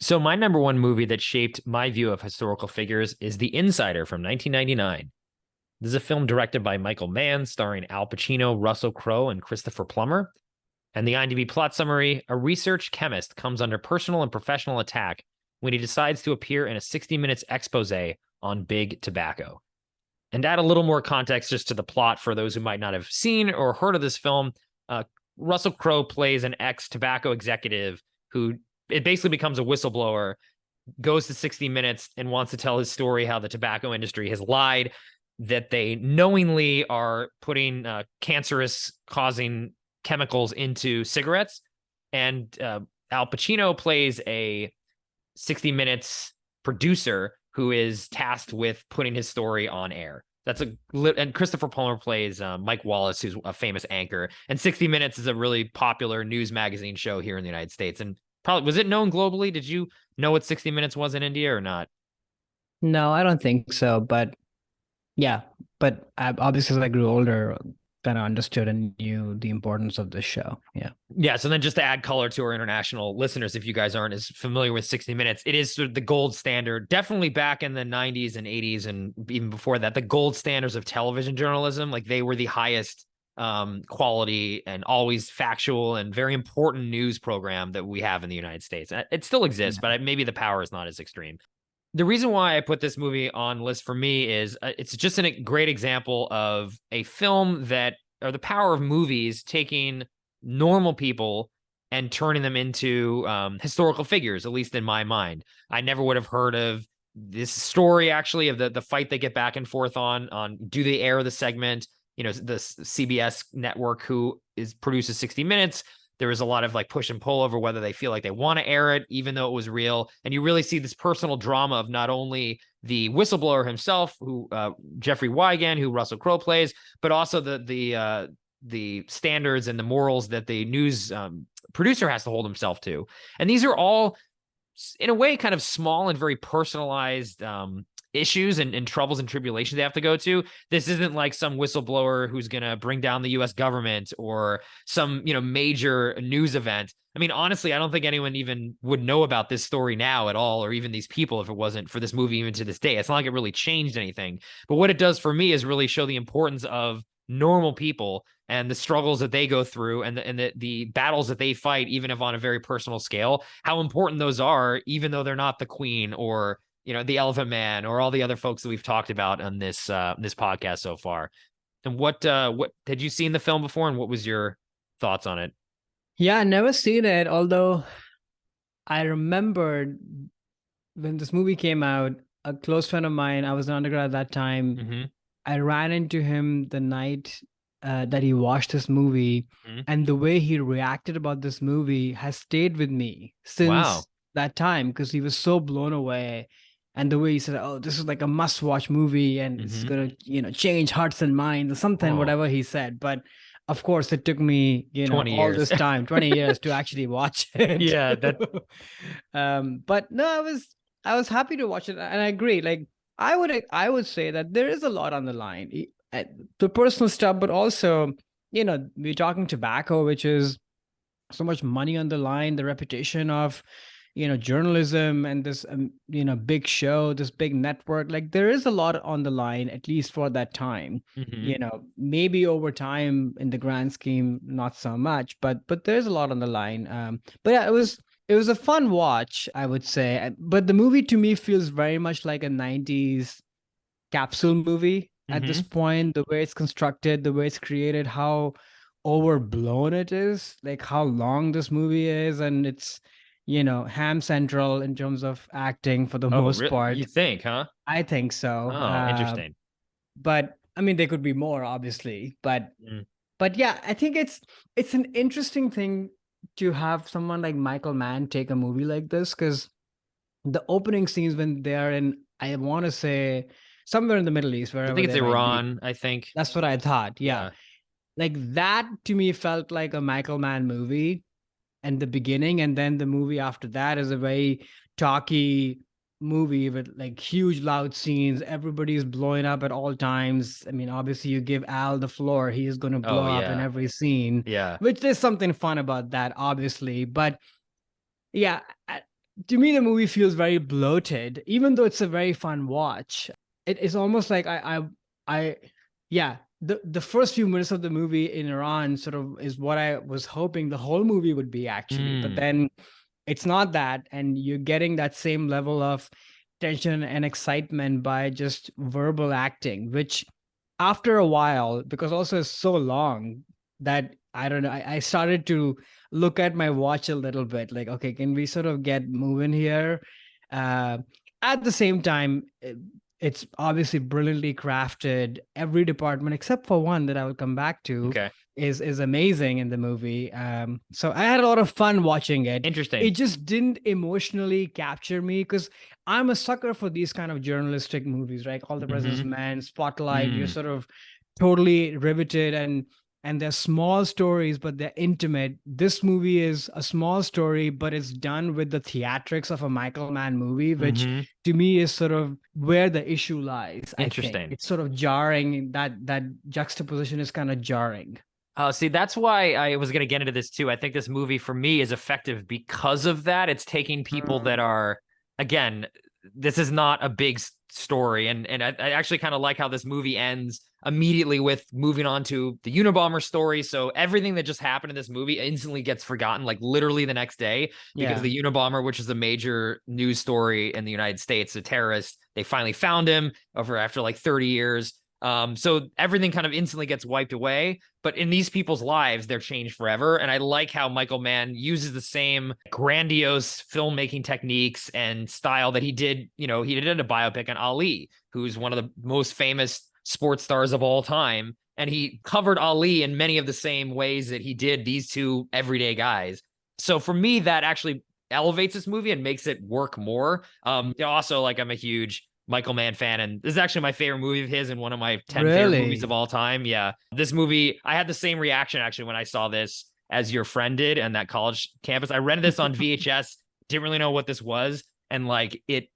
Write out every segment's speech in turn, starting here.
So my number one movie that shaped my view of historical figures is The Insider from 1999. This is a film directed by Michael Mann, starring Al Pacino, Russell Crowe, and Christopher Plummer. And the IMDb plot summary: a research chemist comes under personal and professional attack when he decides to appear in a 60 minutes expose on big tobacco. And add a little more context just to the plot for those who might not have seen or heard of this film. Uh, Russell Crowe plays an ex-tobacco executive who it basically becomes a whistleblower, goes to 60 Minutes and wants to tell his story how the tobacco industry has lied, that they knowingly are putting cancerous causing chemicals into cigarettes. And Al Pacino plays a 60 Minutes producer who is tasked with putting his story on air. And Christopher Plummer plays Mike Wallace, who's a famous anchor. And 60 Minutes is a really popular news magazine show here in the United States. And probably was it known globally? Did you know what 60 Minutes was in India or not? No, I don't think so. But yeah, but obviously as I grew older, kind of understood and knew the importance of this show. Yeah. Yeah. So then just to add color to our international listeners, if you guys aren't as familiar with 60 Minutes, it is sort of the gold standard, definitely back in the 90s and 80s and even before that, the gold standards of television journalism. Like they were the highest quality and always factual and very important news program that we have in the United States. It still exists, Yeah. but maybe the power is not as extreme. The reason why I put this movie on the list for me is it's just a great example of a film that, or the power of movies taking normal people and turning them into historical figures, at least in my mind. I never would have heard of this story actually of the fight they get back and forth on do they air the segment, the CBS network who produces 60 Minutes. There was a lot of like push and pull over whether they feel like they want to air it, even though it was real. And you really see this personal drama of not only the whistleblower himself, who Jeffrey Wigand, who Russell Crowe plays, but also the standards and the morals that the news producer has to hold himself to. And these are all, in a way, kind of small and very personalized issues and troubles and tribulations they have to go to. This isn't like some whistleblower who's going to bring down the US government or some, major news event. I mean, honestly, I don't think anyone even would know about this story now at all, or even these people if it wasn't for this movie, even to this day. It's not like it really changed anything. But what it does for me is really show the importance of normal people and the struggles that they go through and the battles that they fight, even if on a very personal scale, how important those are, even though they're not the queen or the Elephant Man or all the other folks that we've talked about on this podcast so far. And what had you seen the film before, and what was your thoughts on it? Yeah, I never seen it, although I remembered when this movie came out, a close friend of mine, I was an undergrad at that time, Mm-hmm. I ran into him the night that he watched this movie, Mm-hmm. and the way he reacted about this movie has stayed with me Wow. since that time because he was so blown away. And the way he said, "Oh, this is like a must-watch movie, and it's Mm-hmm. gonna, change hearts and minds," or something, Oh, whatever he said. But of course, it took me, 20 all years. this time, 20 years to actually watch it. Yeah, that But no, I was happy to watch it, and I agree. Like I would say that there is a lot on the line, the personal stuff, but also, we're talking tobacco, which is so much money on the line, the reputation of, journalism and this, big show, this big network. Like there is a lot on the line, at least for that time. mm-hmm. Maybe over time in the grand scheme, not so much, but there's a lot on the line. But yeah, it was a fun watch, I would say. But the movie to me feels very much like a 90s capsule movie at this Mm-hmm. point. The way it's constructed, the way it's created, how overblown it is, like how long this movie is, and it's ham central in terms of acting for the Oh, most really? You part. think, huh? I think so. Oh, interesting. But I mean, there could be more, obviously, Mm. but yeah, I think it's an interesting thing to have someone like Michael Mann take a movie like this, because the opening scenes when they're in, I want to say, somewhere in the Middle East, I wherever think it's they might be. Iran, I think. That's what I thought. Yeah. Yeah. Like that to me felt like a Michael Mann movie in the beginning. And then the movie after that is a very talky movie with like huge loud scenes. Everybody's blowing up at all times. I mean, obviously you give Al the floor, he is going to Oh, blow up in yeah. every scene, Yeah. which there's something fun about that, obviously. But yeah, to me, the movie feels very bloated, even though it's a very fun watch. It is almost like yeah, the first few minutes of the movie in Iran sort of is what I was hoping the whole movie would be actually, but Mm, then it's not that, and you're getting that same level of tension and excitement by just verbal acting, which after a while, because also it's so long that I don't know, I started to look at my watch a little bit like, okay, can we sort of get moving here? Uh, at the same time, it's obviously brilliantly crafted. Every department except for one that I will come back to okay. is amazing in the movie. So I had a lot of fun watching it. It Interesting. just didn't emotionally capture me because I'm a sucker for these kind of journalistic movies, right? All the President's Mm-hmm. Men, Spotlight. You're Mm, sort of totally riveted, and they're small stories, but they're intimate. This movie is a small story, but it's done with the theatrics of a Michael Mann movie, which mm-hmm. to me is sort of where the issue lies. I think Interesting. it's sort of jarring. That juxtaposition is kind of jarring. See, that's why I was going to get into this too. I think this movie for me is effective because of that. It's taking people that Mm. are, again, this is not a big story, and I actually kind of like how this movie ends immediately with moving on to the Unabomber story. So everything that just happened in this movie instantly gets forgotten, like literally the next day, because Yeah. the Unabomber, which is a major news story in the United States, a terrorist, they finally found him over after like 30 years. So everything kind of instantly gets wiped away, but in these people's lives, they're changed forever. And I like how Michael Mann uses the same grandiose filmmaking techniques and style that he did. He did a biopic on Ali, who's one of the most famous sports stars of all time. And he covered Ali in many of the same ways that he did these two everyday guys. So for me, that actually elevates this movie and makes it work more. Also, like, I'm a huge Michael Mann fan, and this is actually my favorite movie of his and one of my 10 favorite movies of Really? all time. Yeah. This movie, I had the same reaction actually when I saw this as your friend did on that college campus. I rented this on VHS, didn't really know what this was, and like it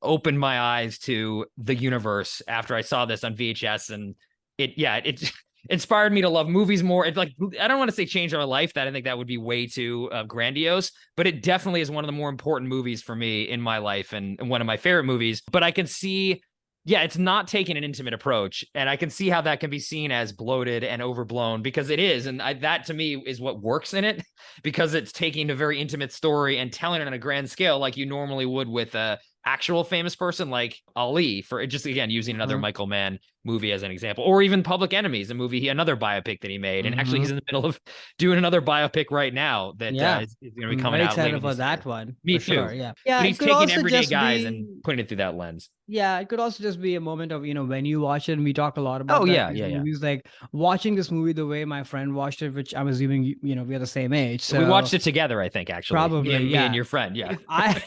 opened my eyes to the universe after I saw this on VHS. And it inspired me to love movies more. It, like, I don't want to say changed my life. That I think that would be way too grandiose, but it definitely is one of the more important movies for me in my life, and one of my favorite movies. But I can see, yeah, it's not taking an intimate approach, and I can see how that can be seen as bloated and overblown, because it is. And that to me is what works in it, because it's taking a very intimate story and telling it on a grand scale like you normally would with a actual famous person like Ali, for just again using another Mhm. Michael Mann movie as an example, or even Public Enemies, a movie, another biopic that he made. And actually, he's Mhm. in the middle of doing another biopic right now that Yeah. is going to be I'm coming very out later excited for this year. that one Me for sure. too. Yeah. But Yeah. he's It could taking also everyday just guys be, and putting it through that lens. yeah, it could also just be a moment of, when you watch it, and we talk a lot Oh about that, yeah, these yeah, yeah. movies, like watching this movie the way my friend watched it, which I'm assuming, we are the same age. We So watched it together, I think, actually. Me probably, and me and yeah. your friend. Yeah. If I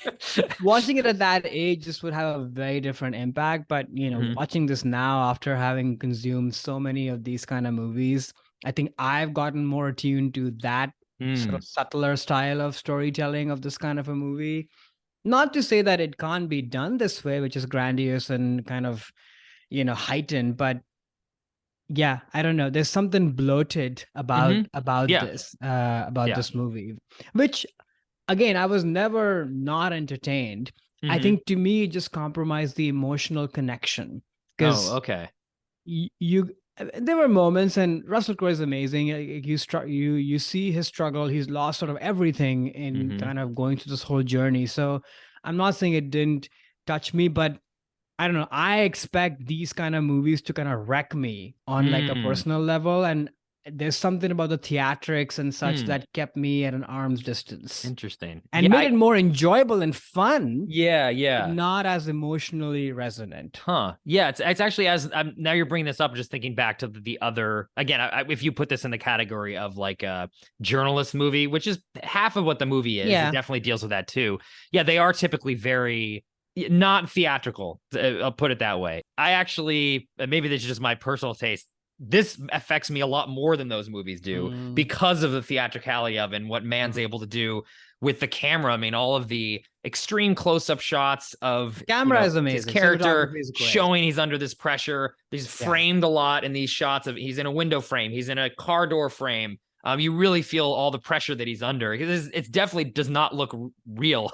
watching it at that age, this would have a very different impact. But Mhm. watching this now after having consumed so many of these kind of movies, I think I've gotten more attuned to that sort of Mm. subtler style of storytelling of this kind of a movie. Not to say that it can't be done this way, which is grandiose and kind of, heightened, but yeah, I don't know. There's something bloated about Mhm. about Yeah. this about Yeah. this movie, which again, I was never not entertained. I Mhm. think to me, it just compromised the emotional connection Oh, because okay. there were moments, and Russell Crowe is amazing. You see his struggle. He's lost sort of everything in Mhm. kind of going through this whole journey. So I'm not saying it didn't touch me, but I don't know. I expect these kind of movies to kind of wreck me on like a Mm. personal level. And there's something about the theatrics and such Mm. that kept me at an arm's distance Interesting. and Yeah, made it more enjoyable and fun, yeah, but yeah. not as emotionally resonant. Huh. Yeah, it's actually, as now you're bringing this up, just thinking back to the other, again, if you put this in the category of like a journalist movie, which is half of what the movie is, it Yeah. definitely deals with that too. Yeah, they are typically very not theatrical. I'll put it that way. I actually, maybe this is just my personal taste. This affects me a lot more than those movies do Mm, because of the theatricality of it and what Mann's mm. able to do with the camera. I mean, all of the extreme close-up shots of, Camera is his amazing. character Cinematography is great. showing he's under this pressure. He's Yeah. framed a lot in these shots of, he's in a window frame, he's in a car door frame. you really feel all the pressure that he's under. It definitely does not look real.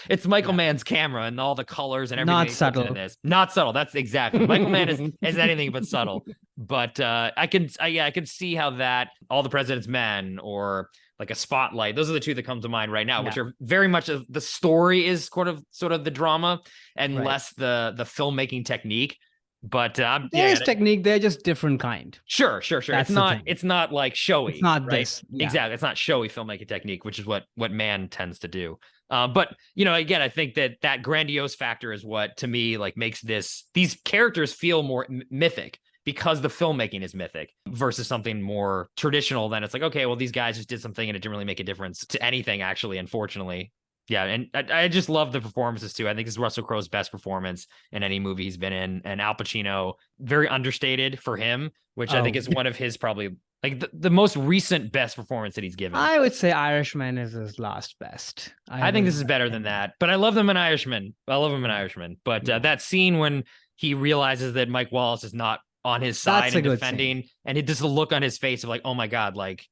It's Michael Yeah. Mann's camera and all the colors and everything Not he puts into subtle. this. Not subtle. That's exactly. Michael Mann is anything but subtle. But I can see how that All the President's Men or like a Spotlight. Those are the two that come to mind right now, Yeah. which are very much the story is sort of the drama and Right. less the filmmaking technique. But There is technique. They're just different kind. sure. That's the thing. It's not like It's showy, not right? this. Yeah. Exactly. It's not showy filmmaking technique, which is what Mann tends to do. But you know, again, I think that grandiose factor is what to me like makes these characters feel more mythic because the filmmaking is mythic versus something more traditional. Then it's like, okay, well, these guys just did something and it didn't really make a difference to anything, actually, unfortunately. Yeah, and I just love the performances too. I think this is Russell Crowe's best performance in any movie he's been in, and Al Pacino very understated for him, which I think Oh, is one of his probably like the most recent best performance that he's given. I would say Irishman is his last best. I think this is better than that, but I love them in Irishman. I love him in Irishman, but that scene when he realizes that Mike Wallace is not on his side That's a and good defending, and it just a look on his face of like, oh my god, like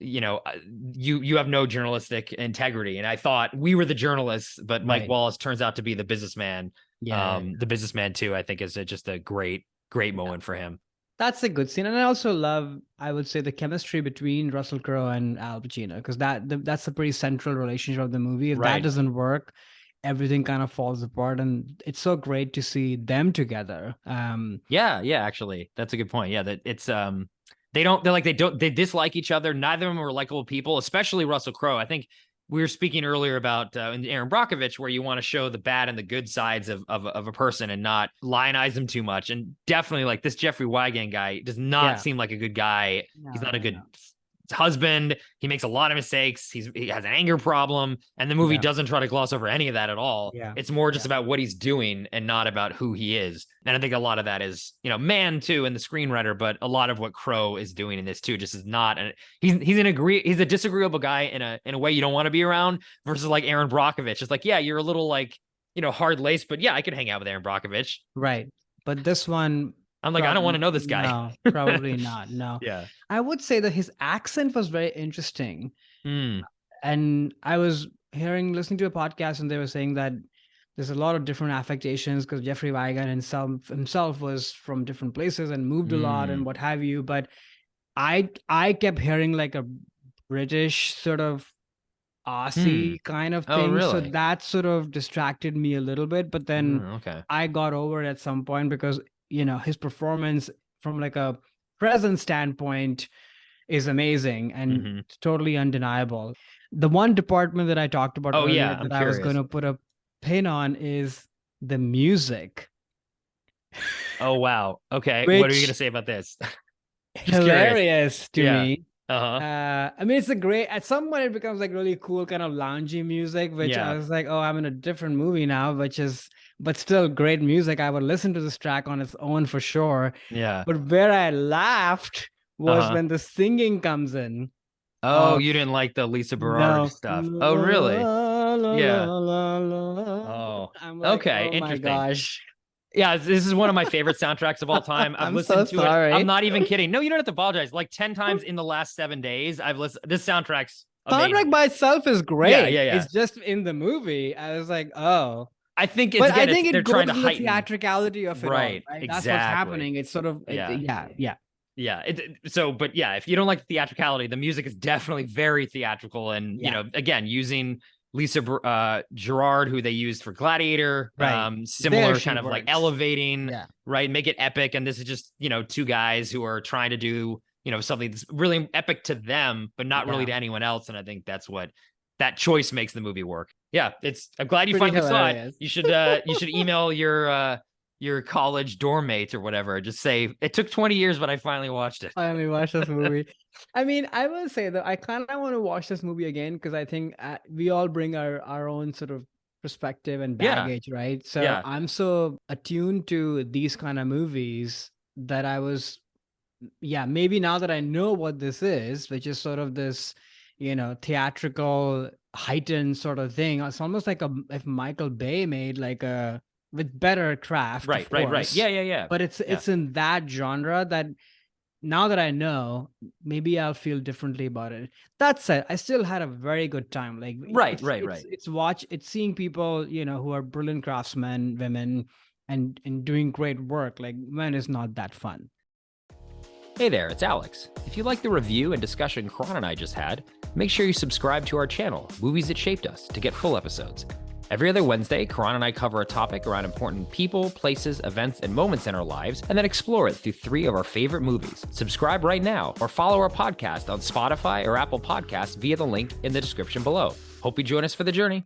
you know, you have no journalistic integrity. And I thought we were the journalists, but Mike Right. Wallace turns out to be the businessman. Yeah. The businessman too, I think is just a great moment for him. That's a good scene, and I also love, I would say, the chemistry between Russell Crowe and Al Pacino, because that's a pretty central relationship of the movie. If that Right. doesn't work, everything kind of falls apart, and it's so great to see them together. Yeah, actually, that's a good point. Yeah, that it's they dislike each other. Neither of them are likable people, especially Russell Crowe. I think we were speaking earlier about in Aaron Brockovich, where you want to show the bad and the good sides of a person and not lionize them too much. And definitely, like this Jeffrey Wigand guy does not seem like a good guy. He's not a good husband. He makes a lot of mistakes. He has an anger problem, and the movie doesn't try to gloss over any of that at all. It's more just about what he's doing and not about who he is. And I think a lot of that is, you know, Mann too, and the screenwriter, but a lot of what Crowe is doing in this too just is not. And he's a disagreeable guy in a way you don't want to be around. Versus like Aaron Brockovich, it's like, yeah, you're a little like, you know, hard laced, but yeah, I could hang out with Aaron Brockovich. Right, but this one, I'm like, I don't want to know this guy. No, probably not. No. Yeah. I would say that his accent was very interesting. Mm. And I was listening to a podcast, and they were saying that there's a lot of different affectations because Jeffrey Wigand himself was from different places and moved a lot and what have you. But I kept hearing like a British sort of Aussie kind of thing. Oh, really? So that sort of distracted me a little bit. But then okay. I got over it at some point because, you know, his performance from like a present standpoint is amazing and totally undeniable. The one department that I talked about earlier that I was going to put a pin on is the music. Oh, wow. Okay. What are you going to say about this? Hilarious to me. Uh-huh. I mean, it's a great, at some point it becomes like really cool kind of loungy music, which I was like, oh, I'm in a different movie now, but still great music. I would listen to this track on its own for sure. Yeah. But where I laughed was when the singing comes in. Oh, you didn't like the Lisa Berard stuff. Oh, really? Yeah. Oh, I'm like, okay. Oh my Interesting. gosh. Yeah, this is one of my favorite soundtracks of all time. I've listened to it. I'm not even kidding. No, you don't have to apologize. Like 10 times in the last 7 days, I've listened. This soundtrack's amazing. Soundtrack by itself is great. Yeah. It's just in the movie. I was like, oh. I think it's, I think they're it goes trying to the heighten theatricality of it. Right. All, right? Exactly. That's what's happening. It's sort of yeah. But yeah, if you don't like the theatricality, the music is definitely very theatrical, and you know, again, using Lisa Gerard, who they used for Gladiator, similar kind of like elevating, right, make it epic. And this is just, you know, two guys who are trying to do, you know, something that's really epic to them, but not really to anyone else. And I think that's what that choice makes the movie work. Yeah, I'm glad you finally saw it. You should email your college dorm mates or whatever. Just say it took 20 years, but I finally watched it. Finally watched this movie. I mean, I will say that I kind of want to watch this movie again because I think we all bring our own sort of perspective and baggage, right? So I'm so attuned to these kind of movies that I was, maybe now that I know what this is, which is sort of this, you know, theatrical heightened sort of thing. It's almost like if Michael Bay made like with better craft, right. Yeah. But it's in that genre that now that I know, maybe I'll feel differently about it. That said, I still had a very good time. Like Right, it's seeing people, who are brilliant craftsmen, women, and doing great work. Like, man, it's not that fun. Hey there, it's Alex. If you like the review and discussion Karan and I just had, make sure you subscribe to our channel, Movies That Shaped Us, to get full episodes. Every other Wednesday, Karan and I cover a topic around important people, places, events, and moments in our lives, and then explore it through 3 of our favorite movies. Subscribe right now, or follow our podcast on Spotify or Apple Podcasts via the link in the description below. Hope you join us for the journey.